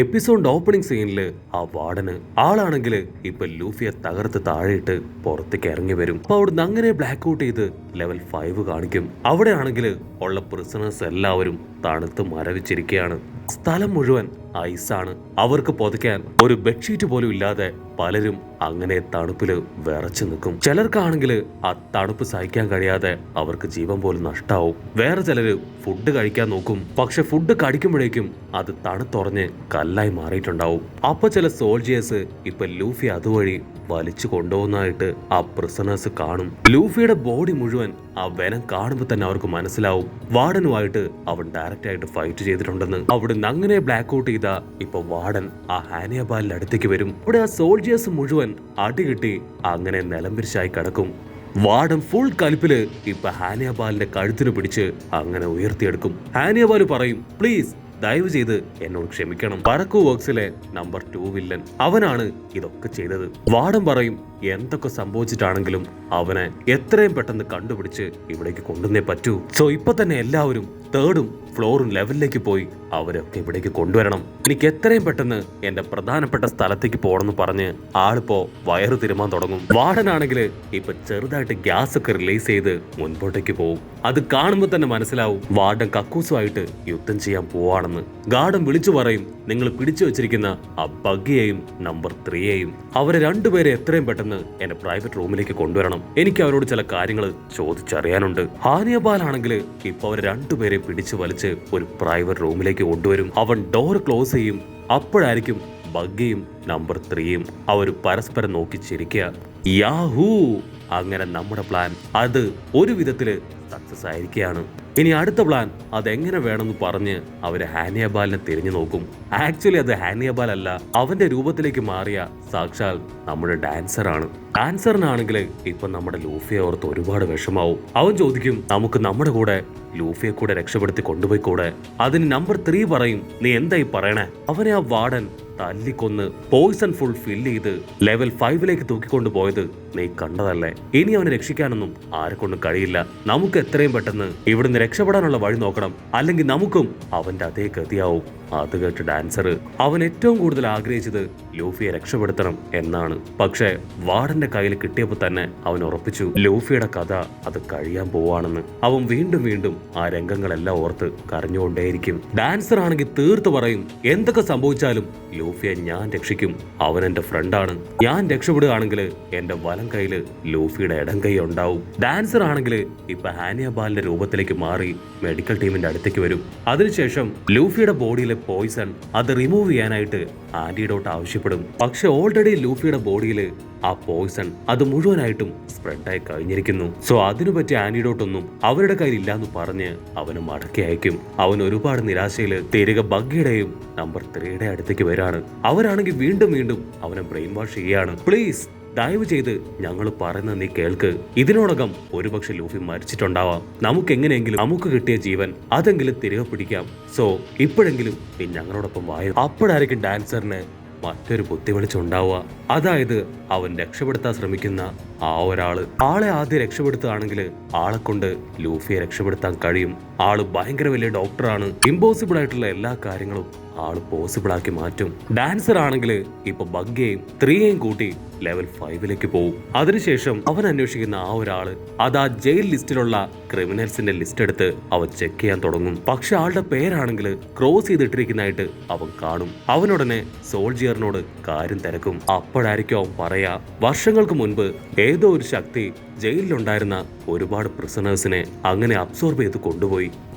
എപ്പിസോഡിന്റെ opening സീനില് ആ വാർഡന് ആളാണെങ്കിൽ ഇപ്പൊ ലൂഫിയെ തകർത്ത് താഴെയിട്ട് പുറത്തേക്ക് ഇറങ്ങി വരും. അപ്പൊ അവിടുന്ന് അങ്ങനെ ബ്ലാക്ക് ഔട്ട് ചെയ്ത് ലെവൽ 5 കാണിക്കും. അവിടെ ആണെങ്കിൽ ഉള്ള പ്രിസണേഴ്സ് എല്ലാവരും തണുത്ത് മരവിച്ചിരിക്കുകയാണ്. സ്ഥലം മുഴുവൻ ഐസാണ്. അവർക്ക് പൊതിക്കാൻ ഒരു ബെഡ്ഷീറ്റ് പോലും ഇല്ലാതെ പലരും അങ്ങനെ തണുപ്പില് വിറച്ചു നിൽക്കും. ചിലർക്കാണെങ്കിൽ ആ തണുപ്പ് സഹിക്കാൻ കഴിയാതെ അവർക്ക് ജീവൻ പോലും നഷ്ടാവും. വേറെ ചിലര് ഫുഡ് കഴിക്കാൻ നോക്കും. പക്ഷെ ഫുഡ് കടിക്കുമ്പോഴേക്കും അത് തണുത്തുറഞ്ഞ് കല്ലായി മാറിയിട്ടുണ്ടാവും. അപ്പൊ ചില സോൾജിയേഴ്സ് ഇപ്പൊ ലൂഫി അതുവഴി വലിച്ചു കൊണ്ടുപോകുന്നതായിട്ട് ആ പ്രിസണേഴ്സ് കാണും. ലൂഫിയുടെ ബോഡി മുഴുവൻ ആ വെനം കാണുമ്പോൾ തന്നെ അവർക്ക് മനസ്സിലാവും വാർഡനുമായിട്ട് അവൻ ഡയറക്റ്റ് ആയിട്ട് ഫൈറ്റ് ചെയ്തിട്ടുണ്ടെന്ന്. അവിടുന്ന് അങ്ങനെ ബ്ലാക്ക് ഔട്ട് ചെയ്ത ഇപ്പൊ വാർഡൻ ആ ഹാനിയബാലിന്റെ അടുത്തേക്ക് വരും. അവിടെ ആ സോൾജിയേഴ്സ് മുഴുവൻ അടികിട്ടി അങ്ങനെ നിലംപിരിച്ചായി കിടക്കും. വാർഡൻ ഫുൾ കലിപ്പില് ഇപ്പൊ ഹാനിയബാലിന്റെ കഴുത്തിന് പിടിച്ച് അങ്ങനെ ഉയർത്തിയെടുക്കും. ഹാനിയബാൽ പറയും, പ്ലീസ് ദയവ് ചെയ്ത് എന്നോട് ക്ഷമിക്കണം. പറക്കു വർക്സിലെ നമ്പർ 2 വില്ലൻ അവനാണ് ഇതൊക്കെ ചെയ്തത്. വാർഡൻ പറയും, എന്തൊക്കെ സംഭവിച്ചിട്ടാണെങ്കിലും അവനെ എത്രയും പെട്ടെന്ന് കണ്ടുപിടിച്ച് ഇവിടേക്ക് കൊണ്ടുവന്നേ പറ്റൂ. സോ ഇപ്പൊ തന്നെ എല്ലാവരും 3rd ഫ്ലോറും ലെവലിലേക്ക് പോയി അവരൊക്കെ ഇവിടേക്ക് കൊണ്ടുവരണം. എനിക്ക് എത്രയും പെട്ടെന്ന് എന്റെ പ്രധാനപ്പെട്ട സ്ഥലത്തേക്ക് പോകണമെന്ന് പറഞ്ഞ് ആളിപ്പോ വയറ് തിരുമാൻ തുടങ്ങും. വാർഡനാണെങ്കിൽ ഇപ്പൊ ചെറുതായിട്ട് ഗ്യാസ് ഒക്കെ റിലീസ് ചെയ്ത് മുൻപോട്ടേക്ക് പോകും. അത് കാണുമ്പോൾ തന്നെ മനസ്സിലാവും വാർഡൻ കക്കൂസുമായിട്ട് യുദ്ധം ചെയ്യാൻ പോവാണെന്ന്. ഗാർഡൻ വിളിച്ചു പറയും, നിങ്ങൾ പിടിച്ചു വെച്ചിരിക്കുന്ന ആ ബഗ്ഗിയെയും നമ്പർ 3യെയും അവരെ രണ്ടുപേരെ എത്രയും പെട്ടെന്ന് എന്റെ പ്രൈവറ്റ് റൂമിലേക്ക് കൊണ്ടുവരണം. എനിക്ക് അവരോട് ചില കാര്യങ്ങൾ ചോദിച്ചറിയാനുണ്ട്. ഹാനിയബാലാണെങ്കിൽ ഇപ്പൊ അവർ രണ്ടുപേരെ പിടിച്ചു വലിച്ച് ഒരു പ്രൈവറ്റ് റൂമിലേക്ക് കൊണ്ടുവരും. അവൻ ഡോർ ക്ലോസ് ചെയ്യും. അപ്പോഴായിരിക്കും ബഗ്ഗിയും നമ്പർ 3യും അവർ പരസ്പരം നോക്കി ചിരിക്കുക. യാഹൂ! അങ്ങനെ നമ്മുടെ പ്ലാൻ അത് ഒരു വിധത്തില് സക്സസ് ആയിരിക്കുകയാണ്. ഇനി അടുത്ത പ്ലാൻ അതെങ്ങനെ വേണമെന്ന് പറഞ്ഞ് അവര് ഹാനിയബാലിനെ തിരിഞ്ഞു നോക്കും. ആക്ച്വലി അത് ഹാനിയബാൽ അല്ല, അവന്റെ രൂപത്തിലേക്ക് മാറിയ സാക്ഷാൽ നമ്മുടെ ഡാൻസറാണ്. ഡാൻസറിനാണെങ്കിൽ ഇപ്പൊ നമ്മുടെ ലൂഫിയെ ഓർത്ത് ഒരുപാട് വിഷമാവും. അവൻ ചോദിക്കും, നമുക്ക് നമ്മുടെ കൂടെ ലൂഫിയെ കൂടെ രക്ഷപ്പെടുത്തി കൊണ്ടുപോയിക്കൂടെ? അതിന് നമ്പർ 3 പറയും, നീ എന്തായി പറയണേ? അവനെ ആ വാർഡൻ തല്ലിക്കൊന്ന് പോയിസൺ ഫുൾ ഫില്ല് ചെയ്ത് ലെവൽ 5ലേക്ക് തൂക്കിക്കൊണ്ടു പോയത് നീ കണ്ടതല്ലേ? ഇനി അവനെ രക്ഷിക്കാനൊന്നും ആരെ കൊണ്ടും കഴിയില്ല. നമുക്ക് എത്രയും പെട്ടെന്ന് ഇവിടുന്ന് രക്ഷപ്പെടാനുള്ള വഴി നോക്കണം, അല്ലെങ്കിൽ നമുക്കും അവന്റെ അതേ ഗതിയാവും. അത് കേട്ട് ഡാൻസർ അവൻ ഏറ്റവും കൂടുതൽ ആഗ്രഹിച്ചത് ലൂഫിയെ രക്ഷപ്പെടുത്തണം എന്നാണ്. പക്ഷെ വാർഡന്റെ കയ്യിൽ കിട്ടിയപ്പോ തന്നെ അവൻ ഉറപ്പിച്ചു ലൂഫിയുടെ കഥ അത് കഴിയാൻ പോവാണെന്ന്. അവൻ വീണ്ടും വീണ്ടും ആ രംഗങ്ങളെല്ലാം ഓർത്ത് കരഞ്ഞുകൊണ്ടേയിരിക്കും. ഡാൻസർ ആണെങ്കിൽ തീർത്ത് പറയും, എന്തൊക്കെ സംഭവിച്ചാലും ലൂഫിയെ ഞാൻ രക്ഷിക്കും. അവൻ എന്റെ ഫ്രണ്ടാണ്. ഞാൻ രക്ഷപ്പെടുകയാണെങ്കിൽ എന്റെ വലം കയ്യില് ലൂഫിയുടെ ഇടം കൈ ഉണ്ടാവും. ഡാൻസർ ആണെങ്കിൽ ഇപ്പൊ ഹാനിയബാലിന്റെ രൂപത്തിലേക്ക് മാറി മെഡിക്കൽ ടീമിന്റെ അടുത്തേക്ക് വരും. അതിനുശേഷം ലൂഫിയുടെ ബോഡിയിലെ പോയിസൺ അത് റിമൂവ് ചെയ്യാനായിട്ട് ആന്റിഡോട്ട് ആവശ്യപ്പെടും. പക്ഷെ ഓൾറെഡി ലൂഫിയുടെ ബോഡിയില് ആ പോയിസൺ അത് മുഴുവനായിട്ടും സ്പ്രെഡായി കഴിഞ്ഞിരിക്കുന്നു. സോ അതിനു പറ്റിയ ആന്റിഡോട്ട് ഒന്നും അവരുടെ കയ്യിൽ ഇല്ലാന്ന് പറഞ്ഞ് അവന് മടക്കി അയക്കും. അവൻ ഒരുപാട് നിരാശയില് തിരികെ ബഗ്ഗിയുടെയും നമ്പർ 3യുടെ അടുത്തേക്ക് വരാണ്. അവരാണെങ്കിൽ വീണ്ടും വീണ്ടും അവനെ ബ്രെയിൻ വാഷ് ചെയ്യാണ്. പ്ലീസ് ദയവ് ചെയ്ത് ഞങ്ങൾ പറയുന്നത് നീ കേൾക്ക്. ഇതിനോടകം ഒരുപക്ഷെ ലൂഫി മരിച്ചിട്ടുണ്ടാവാം. നമുക്ക് എങ്ങനെയെങ്കിലും നമുക്ക് കിട്ടിയ ജീവൻ അതെങ്കിലും തിരികെ പിടിക്കാം. സോ ഇപ്പോഴെങ്കിലും നീ ഞങ്ങളോടൊപ്പം വായു. അപ്പോഴായിരിക്കും ഡാൻസറിന് മറ്റൊരു ബുദ്ധി വെളിച്ചുണ്ടാവുക. അതായത് അവൻ രക്ഷപ്പെടുത്താൻ ശ്രമിക്കുന്ന ആ ആളെ ആദ്യം രക്ഷപ്പെടുത്തുകയാണെങ്കിൽ ആളെ കൊണ്ട് ലൂഫിയെ രക്ഷപ്പെടുത്താൻ കഴിയും. ആള് ഭയങ്കര വലിയ ഡോക്ടറാണ്. ഇമ്പോസിബിൾ ആയിട്ടുള്ള എല്ലാ കാര്യങ്ങളും ആള് പോസിബിൾ ആക്കി മാറ്റും. ഡാൻസർ ആണെങ്കിൽ ഇപ്പൊ ബഗ്ഗിയെയും 3യെയും കൂട്ടി ലെവൽ 5ലേക്ക് പോകും. അതിനുശേഷം അവൻ അന്വേഷിക്കുന്ന ആ അത് ആ ജയിൽ ലിസ്റ്റിലുള്ള ക്രിമിനൽസിന്റെ ലിസ്റ്റ് എടുത്ത് അവൻ ചെക്ക് ചെയ്യാൻ തുടങ്ങും. പക്ഷെ ആളുടെ പേരാണെങ്കിൽ ക്രോസ് ചെയ്തിട്ടിരിക്കുന്നതായിട്ട് അവൻ കാണും. അവനുടനെ സോൾജിയറിനോട് കാര്യം തിരക്കും. അപ്പോഴായിരിക്കും അവൻ പറയാ, വർഷങ്ങൾക്ക് മുൻപ് ഏതോ ഒരു ശക്തി ജയിലിലുണ്ടായിരുന്ന ഒരുപാട് പ്രിസണേഴ്സിനെ അങ്ങനെ അബ്സോർബ് ചെയ്ത് കൊണ്ടുപോയി.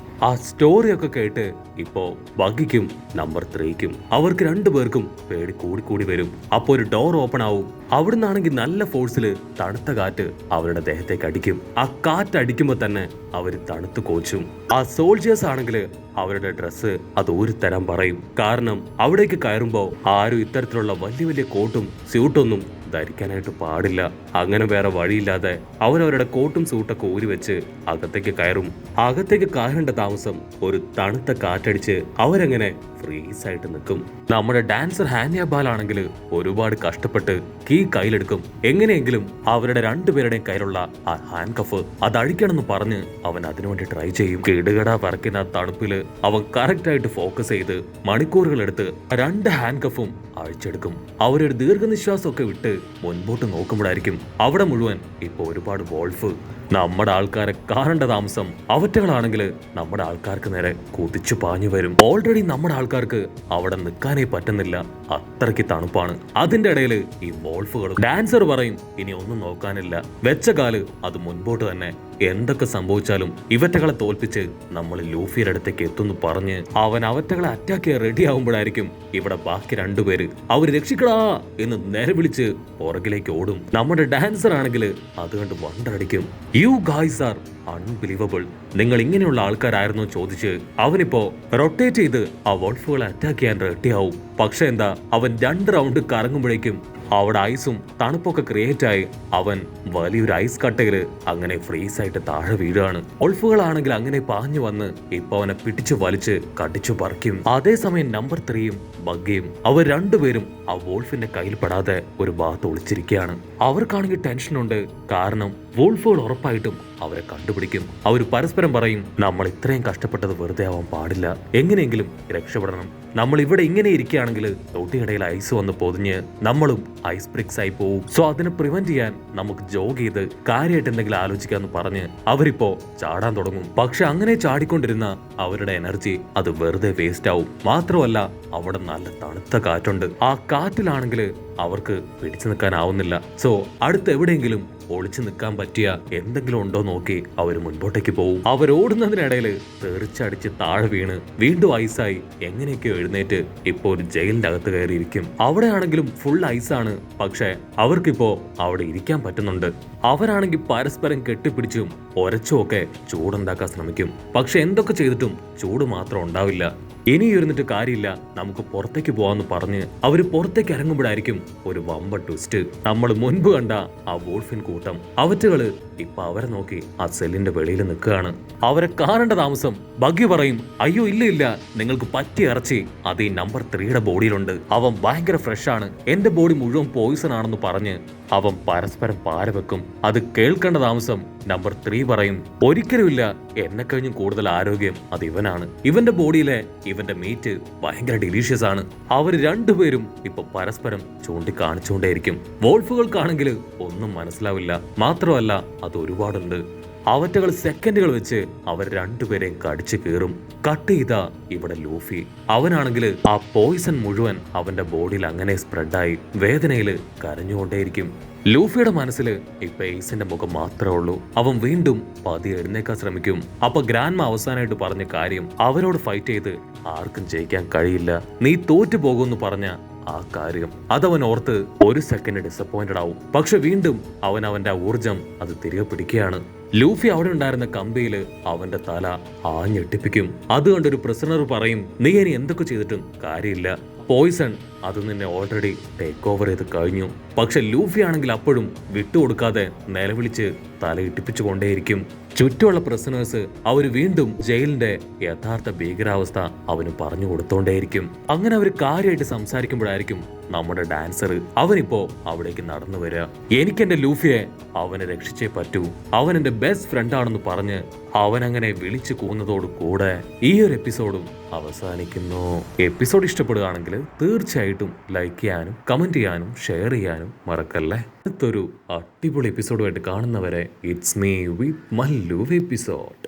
ആ സ്റ്റോറിയൊക്കെ കേട്ട് ഇപ്പോ ബഗ്ഗിക്കും നമ്പർ 3ക്കും അവർക്ക് രണ്ടുപേർക്കും പേടി കൂടി വരും. അപ്പൊ ഒരു ഡോർ ഓപ്പൺ ആവും. അവിടുന്നാണെങ്കിൽ നല്ല ഫോഴ്സില് തണുത്ത കാറ്റ് അവരുടെ ദേഹത്തേക്ക് അടിക്കും. ആ കാറ്റ് അടിക്കുമ്പോ തന്നെ അവര് തണുത്ത് കോച്ചും. ആ സോൾജിയേഴ്സ് ആണെങ്കിൽ അവരുടെ ഡ്രസ്സ് അത് ഊരിത്തരാൻ പറയും. കാരണം അവിടേക്ക് കയറുമ്പോ ആരും ഇത്തരത്തിലുള്ള വലിയ വലിയ കോട്ടും സ്യൂട്ടൊന്നും ധരിക്കാനായിട്ട് പാടില്ല. അങ്ങനെ വേറെ വഴിയില്ലാതെ അവരവരുടെ കോട്ടും സൂട്ടൊക്കെ ഊരി വെച്ച് അകത്തേക്ക് കയറും. അകത്തേക്ക് കയറേണ്ട താമസം ഒരു തണുത്ത കാറ്റടിച്ച് അവരങ്ങനെ ഫ്രീസ് ആയിട്ട് നിൽക്കും. നമ്മുടെ ഡാൻസർ ഹാനിയബാൽ ആണെങ്കിൽ ഒരുപാട് കഷ്ടപ്പെട്ട് കീ കയ്യിലെടുക്കും. എങ്ങനെയെങ്കിലും അവരുടെ രണ്ടുപേരുടെയും കയ്യിലുള്ള ആ ഹാൻഡ് കഫ് അത് അഴിക്കണമെന്ന് പറഞ്ഞ് അവൻ അതിനുവേണ്ടി ട്രൈ ചെയ്യും. കിടുകട പറക്കുന്ന തണുപ്പില് അവൻ കറക്റ്റ് ആയിട്ട് ഫോക്കസ് ചെയ്ത് മണിക്കൂറുകൾ എടുത്ത് രണ്ട് ഹാൻഡ് കഫും അഴിച്ചെടുക്കും. അവരൊരു ദീർഘനിശ്വാസമൊക്കെ വിട്ട് മുൻപോട്ട് നോക്കുമ്പോഴായിരിക്കും അവിടെ മുഴുവൻ ഇപ്പൊ ഒരുപാട് വോൾഫ്. നമ്മുടെ ആൾക്കാരെ കാണേണ്ട താമസം അവറ്റകളാണെങ്കിൽ നമ്മുടെ ആൾക്കാർക്ക് നേരെ കുതിച്ചു പാഞ്ഞു വരും. ഓൾറെഡി നമ്മുടെ ആൾക്കാർക്ക് അവിടെ നിൽക്കാനേ പറ്റുന്നില്ല, അത്രയ്ക്ക് തണുപ്പാണ്. അതിന്റെ ഇടയിൽ ഈ വോൾഫുകളും. ഡാൻസർ പറയും ഇനി ഒന്നും നോക്കാനില്ല, വെച്ച കാല് അത് മുൻപോട്ട് തന്നെ. എന്തൊക്കെ സംഭവിച്ചാലും ഇവറ്റകളെ തോൽപ്പിച്ച് നമ്മൾ ലൂഫിയുടെ അടുത്തേക്ക് എത്തുന്നു പറഞ്ഞ് അവൻ അവറ്റകളെ അറ്റാക്ക് ചെയ്യാൻ റെഡി ആവുമ്പോഴായിരിക്കും ഇവിടെ ബാക്കി രണ്ടുപേര് അവർ രക്ഷിക്കടാ എന്ന് നേരെ വിളിച്ച് പുറകിലേക്ക് ഓടും. നമ്മുടെ ഡാൻസർ ആണെങ്കിൽ അതുകൊണ്ട് വണ്ടടിക്കും. യു ഗായ്സ് ആർ അൺബിലീവബിൾ, നിങ്ങൾ ഇങ്ങനെയുള്ള ആൾക്കാരായിരുന്നു ചോദിച്ച് അവനിപ്പോ റൊട്ടേറ്റ് ചെയ്ത് ആ വോൾഫുകളെ അറ്റാക്ക് ചെയ്യാൻ റെഡിയാവും. പക്ഷെ എന്താ, അവൻ 2 റൗണ്ട് കറങ്ങുമ്പോഴേക്കും അവിടെ ഐസും തണുപ്പൊക്കെ ക്രിയേറ്റ് ആയി അവൻ വലിയൊരു ഐസ് കട്ടയില് അങ്ങനെ ഫ്രീസ് ആയിട്ട് താഴെ വീഴാണ്. വോൾഫുകളാണെങ്കിൽ അങ്ങനെ പാഞ്ഞു വന്ന് ഇപ്പൊ അവനെ പിടിച്ചു വലിച്ച് കടിച്ചു പറിക്കും. അതേസമയം നമ്പർ 3യും ബഗ്ഗിയും അവർ രണ്ടുപേരും ആ വോൾഫിന്റെ കയ്യിൽ പെടാതെ ഒരു ഭാഗത്ത് ഒളിച്ചിരിക്കുകയാണ്. അവർക്കാണെങ്കിൽ ടെൻഷനുണ്ട്, കാരണം വോൾഫുകൾ ഉറപ്പായിട്ടും അവരെ കണ്ടുപിടിക്കും. അവർ പരസ്പരം പറയും നമ്മൾ ഇത്രയും കഷ്ടപ്പെട്ടത് വെറുതെ ആവാൻ പാടില്ല, എങ്ങനെയെങ്കിലും രക്ഷപ്പെടണം. നമ്മൾ ഇവിടെ ഇങ്ങനെ ഇരിക്കുകയാണെങ്കിൽ തൊട്ടിയിടയിൽ ഐസ് വന്ന് പൊതിഞ്ഞ് നമ്മളും ഐസ് ബ്രിക്സ് ആയി പോവും. സോ അതിനെ പ്രിവെന്റ് ചെയ്യാൻ നമുക്ക് ജോഗ് ചെയ്ത് കാര്യമായിട്ട് എന്തെങ്കിലും ആലോചിക്കാന്ന് പറഞ്ഞ് അവരിപ്പോ ചാടാൻ തുടങ്ങും. പക്ഷെ അങ്ങനെ ചാടിക്കൊണ്ടിരുന്ന അവരുടെ എനർജി അത് വെറുതെ വേസ്റ്റ് ആവും. മാത്രമല്ല അവിടെ നല്ല തണുത്ത കാറ്റുണ്ട്. ആ കാറ്റിലാണെങ്കിൽ അവർക്ക് പിടിച്ചു നിൽക്കാനാവുന്നില്ല. സോ അടുത്ത് എവിടെയെങ്കിലും ഒളിച്ചു നിൽക്കാൻ പറ്റിയ എന്തെങ്കിലും ഉണ്ടോ നോക്കി അവർ മുൻപോട്ടേക്ക് പോകും. അവരോടുന്നതിനിടയിൽ തെറിച്ചടിച്ച് താഴെ വീണ് വീണ്ടും ഐസായി എങ്ങനെയൊക്കെയോ എഴുന്നേറ്റ് ഇപ്പോ ഒരു ജയിലിന്റെ അകത്ത് കയറിയിരിക്കും. അവിടെയാണെങ്കിലും ഫുൾ ഐസാണ്. പക്ഷെ അവർക്കിപ്പോ അവിടെ ഇരിക്കാൻ പറ്റുന്നുണ്ട്. അവരാണെങ്കിൽ പരസ്പരം കെട്ടിപ്പിടിച്ചും ഒരച്ചും ഒക്കെ ചൂടുണ്ടാക്കാൻ ശ്രമിക്കും. പക്ഷെ എന്തൊക്കെ ചെയ്തിട്ടും ചൂട് മാത്രം ഉണ്ടാവില്ല. ഇനി ഇരുന്നിട്ട് കാര്യമില്ല, നമുക്ക് പുറത്തേക്ക് പോവാന്ന് പറഞ്ഞ് അവര് പുറത്തേക്ക് ഇറങ്ങുമ്പോഴായിരിക്കും ഒരു വമ്പ ട്വിസ്റ്റ്. നമ്മൾ മുൻപ് കണ്ട ആ വോൾഫിൻ കൂട്ടം അവറ്റുകള് ഇപ്പൊ അവരെ നോക്കി ആ സെല്ലിന്റെ വെളിയിൽ നിൽക്കുകയാണ്. അവരെ കാണേണ്ട താമസം ബഗ്ഗി പറയും അയ്യോ ഇല്ല, നിങ്ങൾക്ക് പറ്റിയ ഇറച്ചി അത് ഈ നമ്പർ 3യുടെ ബോഡിയിലുണ്ട്. അവൻ ഭയങ്കര ഫ്രഷ് ആണ്, എന്റെ ബോഡി മുഴുവൻ പോയിസൺ ആണെന്ന് പറഞ്ഞ് അവൻ പരസ്പരം പാര വെക്കും. അത് കേൾക്കേണ്ട താമസം നമ്പർ 3 പറയും ഒരിക്കലുമില്ല, എന്നെ കഴിഞ്ഞും കൂടുതൽ ആരോഗ്യം അത് ഇവനാണ്, ഇവന്റെ ബോഡിയിലെ ഇവന്റെ മീറ്റ് ഭയങ്കര ഡിലീഷ്യസ് ആണ്. അവർ രണ്ടുപേരും ഇപ്പൊ പരസ്പരം ചൂണ്ടിക്കാണിച്ചുകൊണ്ടേയിരിക്കും. വോൾഫുകൾക്കാണെങ്കിൽ ഒന്നും മനസ്സിലാവില്ല. മാത്രമല്ല അത് ഒരുപാടുണ്ട്. അവറ്റകൾ സെക്കൻഡുകൾ വെച്ച് അവർ രണ്ടുപേരെയും കടിച്ചു കീറും. കട്ട് ചെയ്ത ഇവിടെ ലൂഫി, അവനാണെങ്കിൽ ആ പോയിസൺ മുഴുവൻ അവന്റെ ബോഡിയിൽ അങ്ങനെ സ്പ്രെഡായി വേദനയിൽ കരഞ്ഞുകൊണ്ടേയിരിക്കും. ലൂഫിയുടെ മനസ്സിൽ ഇപ്പൊ എയ്സിന്റെ മുഖം മാത്രമേ ഉള്ളൂ. അവൻ വീണ്ടും പതിയെ എഴുന്നേക്കാൻ ശ്രമിക്കും. അപ്പൊ ഗ്രാൻഡ്മ അവസാനമായിട്ട് പറഞ്ഞ കാര്യം അവരോട് ഫൈറ്റ് ചെയ്ത് ആർക്കും ജയിക്കാൻ കഴിയില്ല, നീ തോറ്റു പോകുമെന്ന് പറഞ്ഞ ആ കാര്യം അതവൻ ഓർത്ത് ഒരു സെക്കൻഡ് ഡിസപ്പോയിന്റഡ് ആവും. പക്ഷെ വീണ്ടും അവൻ അവന്റെ ഊർജം അത് തിരികെ പിടിക്കുകയാണ്. ലൂഫി അവിടെ ഉണ്ടായിരുന്ന കമ്പിയില് അവന്റെ തല ആഞ്ഞെട്ടിപ്പിക്കും. അത് കണ്ടൊരു പ്രിസണർ പറയും നീ ഇനി എന്തൊക്കെ ചെയ്തിട്ടും കാര്യമില്ല, പോയിസൺ അത് നിന്നെ ഓൾറെഡി ടേക്ക് ഓവർ ചെയ്ത് കഴിഞ്ഞു. പക്ഷെ ലൂഫി ആണെങ്കിൽ അപ്പോഴും വിട്ടുകൊടുക്കാതെ നിലവിളിച്ച് തലയിട്ടിപ്പിച്ചു കൊണ്ടേയിരിക്കും. ചുറ്റുമുള്ള പ്രിസണേഴ്സ് അവര് വീണ്ടും ജയിലിന്റെ യഥാർത്ഥ ഭീകരാവസ്ഥ അവന് പറഞ്ഞു കൊടുത്തോണ്ടേയിരിക്കും. അങ്ങനെ അവർ കാര്യമായിട്ട് സംസാരിക്കുമ്പോഴായിരിക്കും നമ്മുടെ ഡാൻസർ അവനിപ്പോ അവിടേക്ക് നടന്നു വരിക. എനിക്ക് എന്റെ ലൂഫിയെ അവനെ രക്ഷിച്ചേ പറ്റൂ, അവൻ എന്റെ ബെസ്റ്റ് ഫ്രണ്ട് ആണെന്ന് പറഞ്ഞ് അവൻ അങ്ങനെ വിളിച്ചു കൂന്നതോട് കൂടെ ഈ ഒരു എപ്പിസോഡും അവസാനിക്കുന്നു. എപ്പിസോഡ് ഇഷ്ടപ്പെടുകയാണെങ്കിൽ തീർച്ചയായിട്ടും ലൈക്ക് ചെയ്യാനും കമന്റ് ചെയ്യാനും ഷെയർ ചെയ്യാനും മറക്കല്ലേ. അടുത്തൊരു അടിപൊളി എപ്പിസോഡുമായിട്ട് കാണുന്നവരെ it's me with Mallu episode.